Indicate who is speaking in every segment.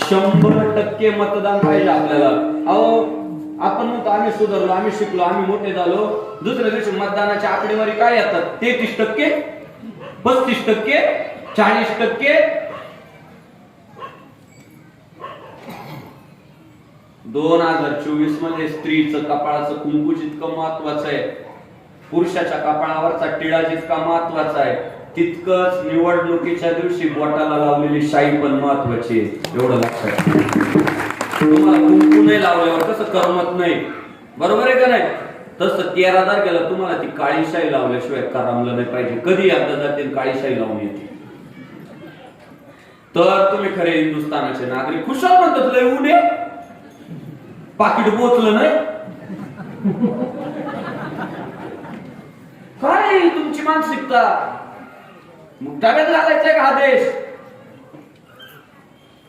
Speaker 1: 100% मतदान पाहिजे आपल्याला. अहो आपण म्हणतो आम्ही सुधारलो, आम्ही शिकलो, आम्ही मोठे झालो. दुसऱ्या दिवशी मतदानाची आकडेवारी काय येतात? 33%, 35%, 40%. 2024 मध्ये स्त्रीचं कपाळाचं कुंकू जितकं महत्वाचं आहे, पुरुषाच्या कपाळावरचा टिळा जितका महत्वाचा आहे, तितकंच निवडणुकीच्या दिवशी बोटाला लावलेली शाई पण महत्वाची आहे. एवढं लक्षात ठेवा. तुम्हाला कुंकू नाही लावल्यावर कसं करमत नाही, बरोबर आहे का नाही? तसं 13 तारखेला तुम्हाला ती काळी शाई लावल्याशिवाय करमलं नाही पाहिजे. कधी एकदा जाते काळी शाई लावून येते तर तुम्ही खरे हिंदुस्थानाचे नागरिक. खुशाल म्हणतात लय ऊन आहे, पाकिट बोचलं नाही. काय तुमची मानसिकता? मग डब्यात घालायचंय का हा देश?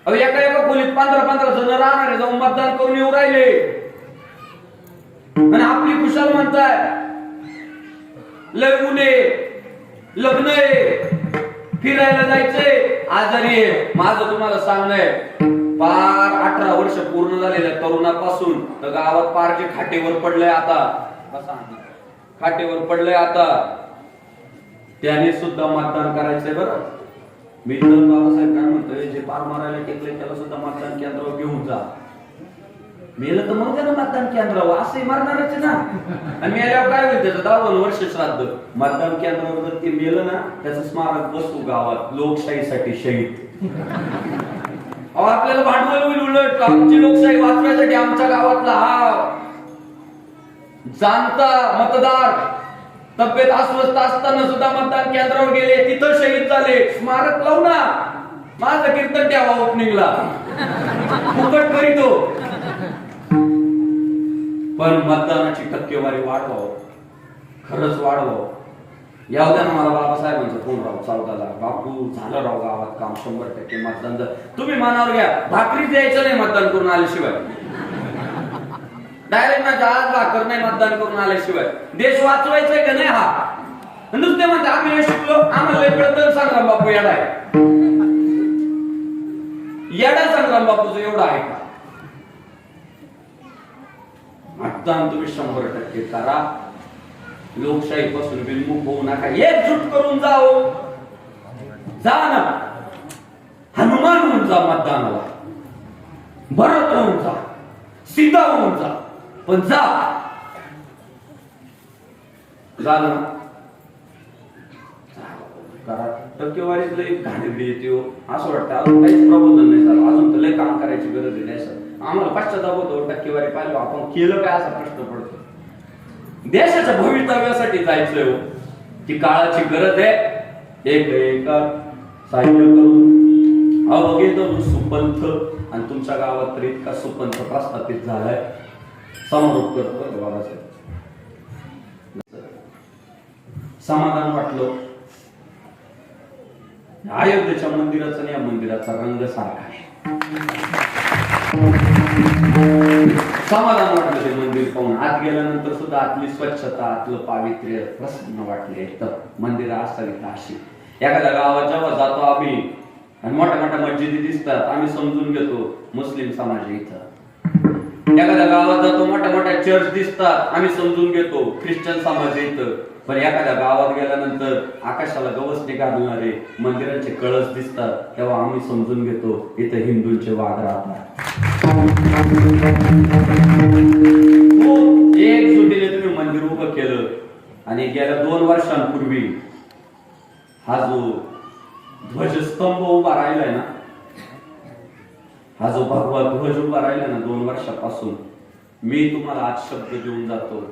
Speaker 1: एका खोलीत 15 जण राहणारे जाऊन मतदान करून येऊ राहिले आणि आपली खुशाल म्हणताय लय उन्हे, लग्न आहे, फिरायला जायचंय, आजारी आहे. माझं तुम्हाला सांगणंय, पार 18 वर्ष पूर्ण झालेल्या तरुणापासून तर गावात पार जे खाटेवर पडलंय आता, खाटेवर पडलंय आता, त्याने सुद्धा मतदान करायचंय. बरं मी तर बाबासाहेब काय म्हणतोय, जे पार मारायला टेकले त्याला सुद्धा मतदान केंद्रावर घेऊन जा. मेलं तर मग त्याला मतदान केंद्रावर असंही मारणारच ना. आणि मेल्यावर काय होईल त्याचं 52 वर्ष श्राद्ध. मतदान केंद्रावर जर ते मेलं ना, त्याचं स्मारक बसू गावात, लोकशाहीसाठी शहीद. आपल्याला भांडवल होईल. उलट आमची लोकशाही वाचवायसाठी आमच्या गावातला हा जाणता मतदार तब्येत अस्वस्थ असताना सुद्धा मतदान केंद्रावर गेले, तिथं शहीद झाले. स्मारक लावू ना, माझं कीर्तन द्यावा ओपनिंगला, फुकट करीतो. पण मतदानाची टक्केवारी वाढवावं, खरंच वाढवावं. याव द्या ना मला बाबासाहेबांचा फोन राव 14 लाख. बापू झालं राव गावात काम, 100% मतदान. तुम्ही मनावर घ्या, भाकरी द्यायचं नाही मतदान करून आल्याशिवाय. डायरेक्ट ना जहाज भाकर नाही मतदान करून आल्याशिवाय. देश वाचवायचंय का नाही? हा नुसते म्हणते आम्ही हे शिकलो, आम्हाला लय कळतं. संग्राम बापू येडा आहे, येडा संग्राम बापूचं एवढा आहे का? मतदान तुम्ही 100% करा. लोकशाही पासून विमुख होऊ नका, एकजूट करून जाओ. जा ना, हनुमान होऊन जा मतदानाला, भरत होऊन जा, सीता होऊन जा, पण जा. झालं ना? टक्केवारीच लय घाणेरडी येते हो. असं वाटतं अजून काहीच प्रबोधन नाही झालं, अजून तर लय काम करायची गरज आहे. नाही सर, आम्हाला पश्चाताप होतो टक्केवारी पाहिलं आपण केलं काय असा प्रश्न पडतो. देशाच्या भवितव्यासाठी जायचंय हो, ती काळाची गरज आहे. एक साहित्य करून अवघे सुपंथ, आणि तुमच्या गावात तर इतका सुपंथ प्रस्थापित झालाय. समारोप करतो बाबासाहेब. समाधान वाटलं. अयोध्येच्या मंदिराचा आणि या मंदिराचा रंग सारखा आहे. समाधान वाटलं ते मंदिर पाहून. आत गेल्यानंतर सुद्धा आतली स्वच्छता, आतलं पावित्र्य प्रसन्न वाटले. तर मंदिर असावीत अशी. एखाद्या गावात जेव्हा जातो आम्ही आणि मोठ्या मोठ्या मस्जिदी दिसतात, आम्ही समजून घेतो मुस्लिम समाज इथं. एखाद्या गावात जातो, मोठ्या मोठ्या चर्च दिसतात, आम्ही समजून घेतो ख्रिश्चन समाज इथं. पण एखाद्या गावात गेल्यानंतर आकाशाला गवसणी घालणारे मंदिरांचे कळस दिसतात, तेव्हा आम्ही समजून घेतो इथं हिंदूंचे वाद राहतात. एकजुटीने तुम्ही मंदिर उभं केलं. आणि गेल्या 2 वर्षांपूर्वी हा जो ध्वजस्तंभ उभा राहिलाय ना, हा जो भगवा ध्वज उभा राहिला ना 2 वर्षापासून, मी तुम्हाला आज शब्द देऊन जातो,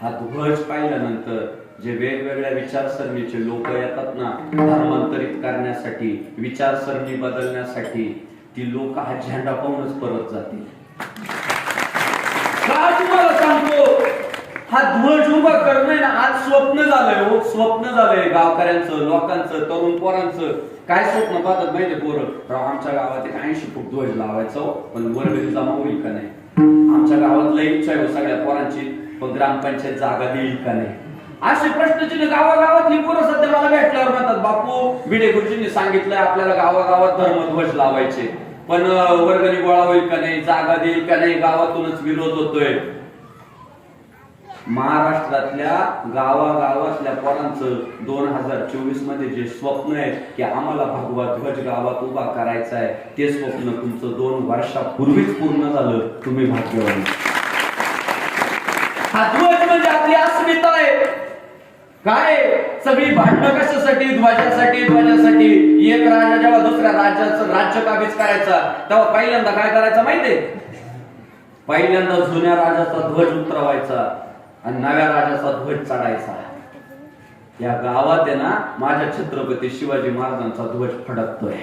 Speaker 1: हा ध्वज पाहिल्यानंतर जे वेगवेगळ्या विचारसरणीचे लोक येतात ना धर्मांतरित करण्यासाठी, विचारसरणी बदलण्यासाठी, ती लोक हा झेंडा पाहूनच परत जातील. का तुम्हाला सांगतो, हा ध्वज उभा करणं ना आज स्वप्न झालंय हो, स्वप्न झालंय गावकऱ्यांचं, लोकांचं, तरुण पोरांचं. काय स्वप्न पाहतात माहिती पोरं, राव आमच्या गावात 80 फूट ध्वज लावायचं, पण वर्गणी जमा होईल का नाही. आमच्या गावात लई इच्छा आहे सगळ्या पोरांची, पण ग्रामपंचायत जागा देईल का नाही. असे प्रश्न गावागावातली पोरं सध्या मला भेटल्यावर म्हणतात, बापू भिडे गुरुजींनी सांगितलंय आपल्याला गावागावात धर्मध्वज लावायचे, पण वर्गणी गोळा होईल का नाही, जागा देईल का नाही, गावातूनच विरोध होतोय. महाराष्ट्रातल्या गावागावातल्या पोरांचं 2024 मध्ये जे स्वप्न आहे की आम्हाला भगवा ध्वज गावात उभा करायचा आहे, ते स्वप्न तुमचं 2 वर्षापूर्वीच पूर्ण झालं. तुम्ही भाग्यवान. हा ध्वज म्हणजे आपली अस्मिता आहे. काय सगळी भांडणं कशासाठी? ध्वजासाठी. एक राजा जेव्हा दुसऱ्या राजाचं राज्य काबीज करायचा तेव्हा पहिल्यांदा काय करायचं माहितीये? पहिल्यांदा जुन्या राजाचा ध्वज उतरवायचा आणि नव्या राजाचा ध्वज चढायचा. या गावात आहे ना माझ्या छत्रपती शिवाजी महाराजांचा ध्वज फडकतोय.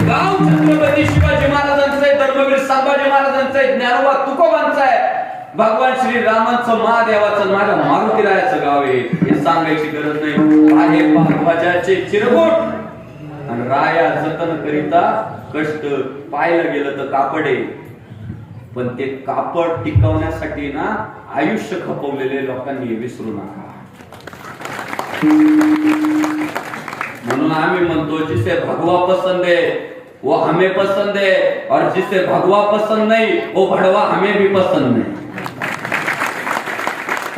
Speaker 1: गाव छत्रपती शिवाजी महाराजांचं आहे, धर्मवीर संभाजी महाराजांचं आहे, ज्ञानोबा तुकोबांचं आहे, भगवान श्री रामांचं, महादेवाचं, माझ्या मारुतीरायाचं गाव आहे. हे सांगायची गरज नाही. आहे ध्वजाचे चिरगुट आणि राया जतन करिता कष्ट. पाहायला गेलं तर कापड आहे, पण ते कापड टिकवण्यासाठी ना आयुष्य खपवलेले लोकांनी विसरू नका. म्हणून आम्ही म्हणतो जिसे भगवा पसंद है वो हमें पसंद है, और जिसे भगवा पसंद नहीं वो भडवा हमें भी पसंद नहीं.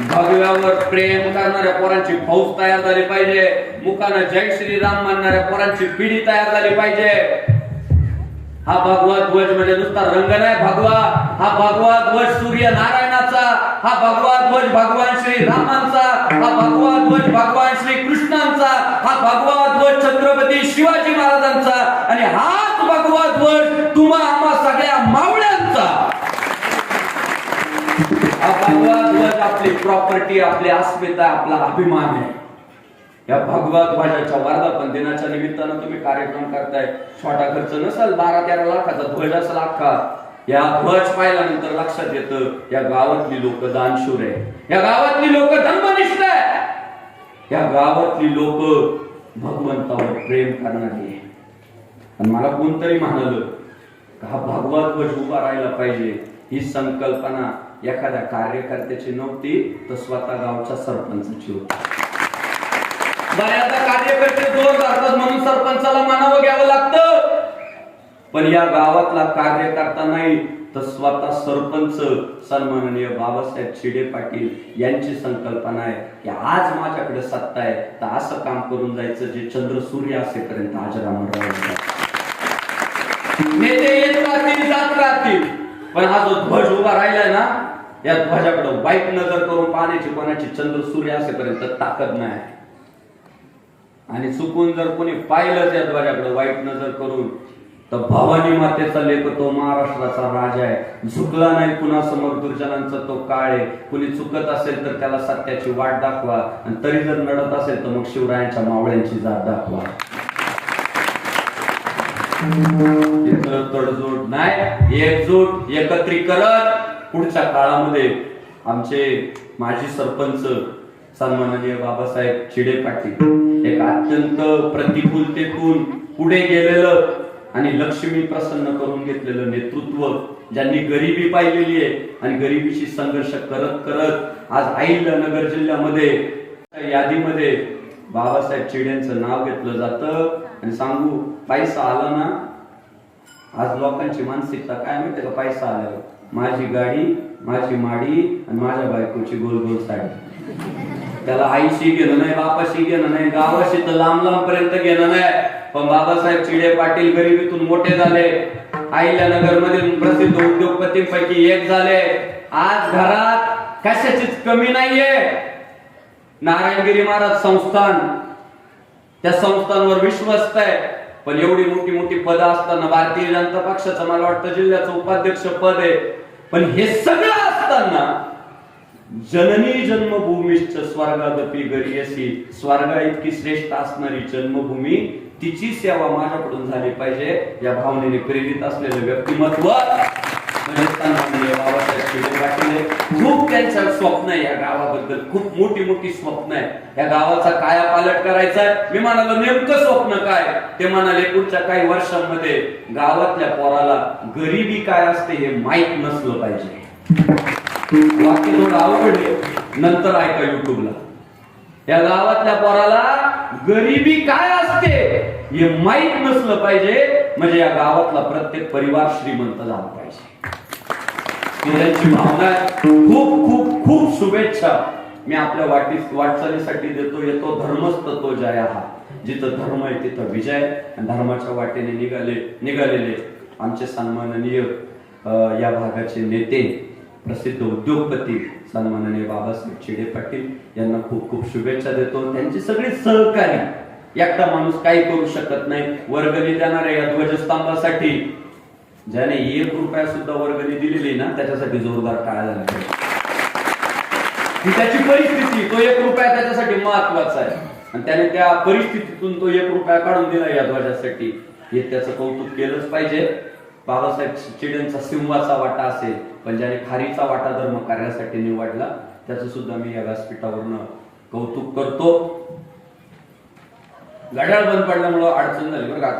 Speaker 1: भगव्यावर प्रेम करणाऱ्या पोरांची फौज तयार झाली पाहिजे. मुखानं जय श्रीराम म्हणणाऱ्या पोरांची पिढी तयार झाली पाहिजे. हा भगवा ध्वज म्हणजे नुसता रंग नाही. हा भगवा ध्वज सूर्य नारायणाचा, हा भगवा ध्वज भगवान श्री रामांचा, हा भगवा ध्वज भगवान श्री कृष्णांचा, हा भगवा ध्वज छत्रपती शिवाजी महाराजांचा, आणि हाच भगवा ध्वज तुम्हा आम्हा सगळ्या मावळ्यांचा. हा भगवा ध्वज आपली प्रॉपर्टी, आपली अस्मिता, आपला अभिमान आहे. या भगवा ध्वजाच्या वर्धापन दिनाच्या निमित्तानं तुम्ही कार्यक्रम करताय. छोटा खर्च नसेल, 12-13 लाखाचा ध्वज असेल अख्खा. या ध्वज पाहिल्यानंतर लक्षात येतं या गावातली लोक दानशूर आहे, या गावातली लोक धर्मनिष्ठ आहे, या गावातली लोक भगवंतावर प्रेम करणारी आहे. आणि मला कोणतरी म्हणालं हा भगवा ध्वज उभा राहायला पाहिजे, ही संकल्पना एखाद्या कार्यकर्त्याची नव्हती, तर स्वतः गावच्या सरपंचाची होती. बऱ्याचदा कार्यकर्ते जोर धरतात म्हणून सरपंचाला मानावं घ्यावं लागतं, पण या गावातला कार्यकर्ता नाही तर स्वतः सरपंच सन्माननीय बाबासाहेब चिडे पाटील यांची संकल्पना आहे की आज माझ्याकडे सत्ता आहे तर असं काम करून जायचं जे चंद्र सूर्य असेपर्यंत आजरामर राहायचं. नेते येत राहतील जात राहतील, पण हा जो ध्वज उभा राहिलाय ना, या ध्वजाकडे वाईट नजर करून पाहण्याची कोणाची चंद्र सूर्य असेपर्यंत ताकद नाही. आणि चुकून जर कोणी पाहिलं त्या ध्वजाकडे वाईट नजर करून, तर भवानी मातेचा लेख तो महाराष्ट्राचा राजा आहे. झुकला नाही कुणा समोर दुर्जनांचा तो काळ आहे. कुणी चुकत असेल तर त्याला सत्याची वाट दाखवा, आणि तरी जर नडत असेल तर मग शिवरायांच्या मावळ्यांची जात दाखवा. तडजोड नाही, एकजूट, एकत्रीकरण. पुढच्या काळामध्ये आमचे माजी सरपंच सन्माननीय बाबासाहेब चिडे पाटील एक अत्यंत प्रतिकूलतेतून पुढे गेलेलं आणि लक्ष्मी प्रसन्न करून घेतलेलं नेतृत्व, ज्यांनी गरिबी पाहिलेली आहे आणि गरिबीशी संघर्ष करत करत आज अहिल्यानगर जिल्ह्यामध्ये यादीमध्ये बाबासाहेब चिडेंचं नाव घेतलं जातं. आणि सांगू, पैसा आला ना, आज लोकांची मानसिकता काय माहिती का? पैसा आल्यावर माझी गाडी, माझी माडी आणि माझ्या बायकोची गोल गोल साडी. त्याला आईशी घेणं नाही, बापाशी घेणं नाही, गावाशी तर लांब लांब पर्यंत घेणं नाही. पण बाबासाहेब चिडे पाटील गरिबीतून मोठे झाले, अहिल्यानगर मधील प्रसिद्ध उद्योगपतींपैकी एक झाले. आज घरात कशाचीच कमी नाहीये. नारायणगिरी महाराज संस्थान, त्या संस्थांवर विश्वस्त आहे. पण एवढी मोठी मोठी पद असताना भारतीय जनता पक्षाचं मला वाटतं जिल्ह्याचं उपाध्यक्ष पद आहे. पण हे सगळं असताना जननी जन्मभूमीश्च स्वर्गादपि गरीयसी, स्वर्गा इतकी श्रेष्ठ असणारी जन्मभूमी, तिची सेवा माझ्याकडून झाली पाहिजे या भावनेने प्रेरित असलेलं व्यक्तिमत्व म्हणजे बाबासाहेब चिडे पाटील. खूप त्यांचं स्वप्न आहे या गावाबद्दल, खूप मोठी मोठी स्वप्न आहे. या गावाचा कायापालट करायचा आहे. मी म्हणालो नेमकं स्वप्न काय? ते म्हणाले पुढच्या काही वर्षांमध्ये गावातल्या पोराला गरिबी काय असते हे माहित नसलं पाहिजे. वाक्य थोडं अवघड आहे, नंतर ऐका युट्यूबला. या गावातल्या पोराला गरिबी काय असते हे माहित नसलं पाहिजे. म्हणजे या गावातला प्रत्येक परिवार श्रीमंत झाला पाहिजे. त्यांची भावना आहे. खूप खूप खूप शुभेच्छा मी आपल्या वाटचालीसाठी देतो. येतो धर्मच तत्व जय हा. जिथं धर्म आहे तिथं विजय. आणि धर्माच्या वाटेने निघालेले आमचे सन्माननीय या भागाचे नेते, प्रसिद्ध उद्योगपती सन्माननीय बाबासाहेब चिडे पाटील यांना खूप खूप शुभेच्छा देतो. त्यांची सगळी सहकारी. एकटा माणूस काही करू शकत नाही. वर्गणी देणाऱ्या या ध्वजस्तंभासाठी ज्याने 1 रुपया सुद्धा वर्गणी दिलेली ना, त्याच्यासाठी जोरदार टाळ्या झाल्या पाहिजे. ही त्याची परिस्थिती, तो 1 रुपया त्याच्यासाठी महत्वाचा आहे आणि त्याने त्या परिस्थितीतून तो 1 रुपया काढून दिला या ध्वजासाठी. हे त्याचं कौतुक केलंच पाहिजे. बाबासाहेब चिडेंचा सिंहाचा वाटा असेल, पण ज्याने खारीचा वाटा धर्म कार्यासाठी निवडला त्याचं सुद्धा मी या व्यासपीठावरनं कौतुक करतो. घड्याळ बंद पडल्यामुळं अडचण झाली बरं का.